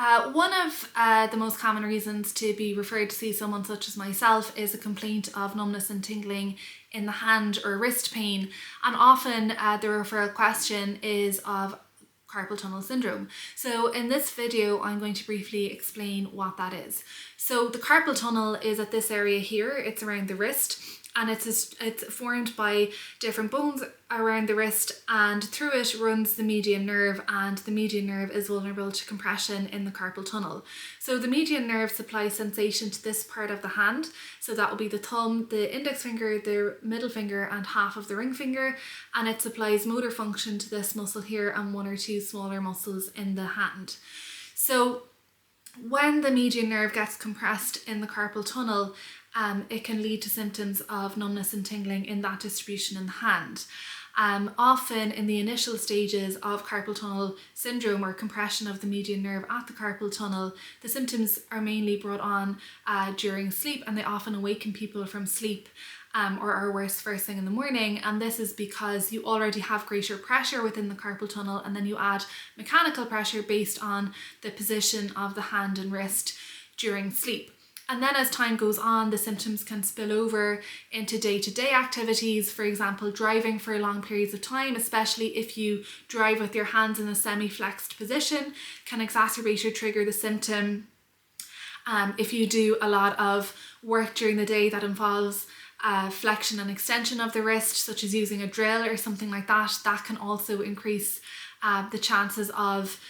One of the most common reasons to be referred to see someone such as myself is a complaint of numbness and tingling in the hand or wrist pain, and often the referral question is of carpal tunnel syndrome. So in this video I'm going to briefly explain what that is. So the carpal tunnel is at this area here, it's around the wrist, and it's formed by different bones around the wrist, and through it runs the median nerve, and the median nerve is vulnerable to compression in the carpal tunnel. So the median nerve supplies sensation to this part of the hand, so that will be the thumb, the index finger, the middle finger and half of the ring finger, and it supplies motor function to this muscle here and one or two smaller muscles in the hand. So when the median nerve gets compressed in the carpal tunnel, it can lead to symptoms of numbness and tingling in that distribution in the hand. Often in the initial stages of carpal tunnel syndrome or compression of the median nerve at the carpal tunnel, the symptoms are mainly brought on during sleep, and they often awaken people from sleep or are worse first thing in the morning. And this is because you already have greater pressure within the carpal tunnel, and then you add mechanical pressure based on the position of the hand and wrist during sleep. And then as time goes on, the symptoms can spill over into day-to-day activities. For example, driving for long periods of time, especially if you drive with your hands in a semi-flexed position, can exacerbate or trigger the symptom. If you do a lot of work during the day that involves flexion and extension of the wrist, such as using a drill or something like that, that can also increase the chances of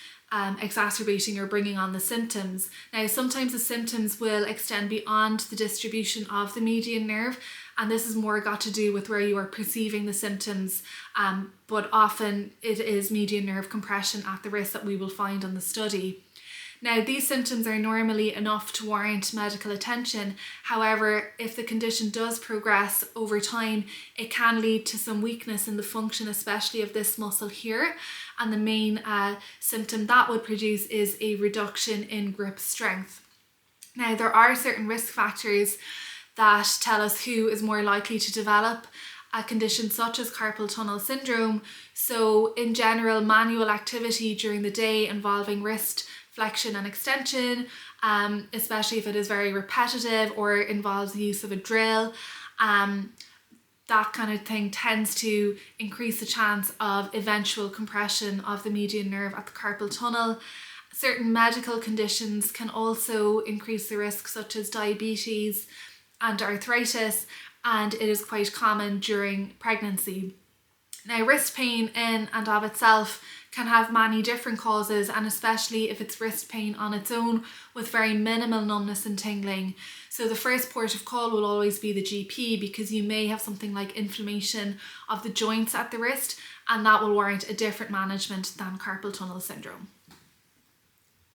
exacerbating or bringing on the symptoms. Now, sometimes the symptoms will extend beyond the distribution of the median nerve, and this is more got to do with where you are perceiving the symptoms, but often it is median nerve compression at the wrist that we will find on the study. Now, these symptoms are normally enough to warrant medical attention. However, if the condition does progress over time, it can lead to some weakness in the function, especially of this muscle here. And the main symptom that would produce is a reduction in grip strength. Now, there are certain risk factors that tell us who is more likely to develop a condition such as carpal tunnel syndrome. So in general, manual activity during the day involving wrist flexion and extension, especially if it is very repetitive or involves the use of a drill, that kind of thing tends to increase the chance of eventual compression of the median nerve at the carpal tunnel. Certain medical conditions can also increase the risk, such as diabetes and arthritis, and it is quite common during pregnancy. Now, wrist pain in and of itself can have many different causes, and especially if it's wrist pain on its own with very minimal numbness and tingling. So the first port of call will always be the GP, because you may have something like inflammation of the joints at the wrist, and that will warrant a different management than carpal tunnel syndrome.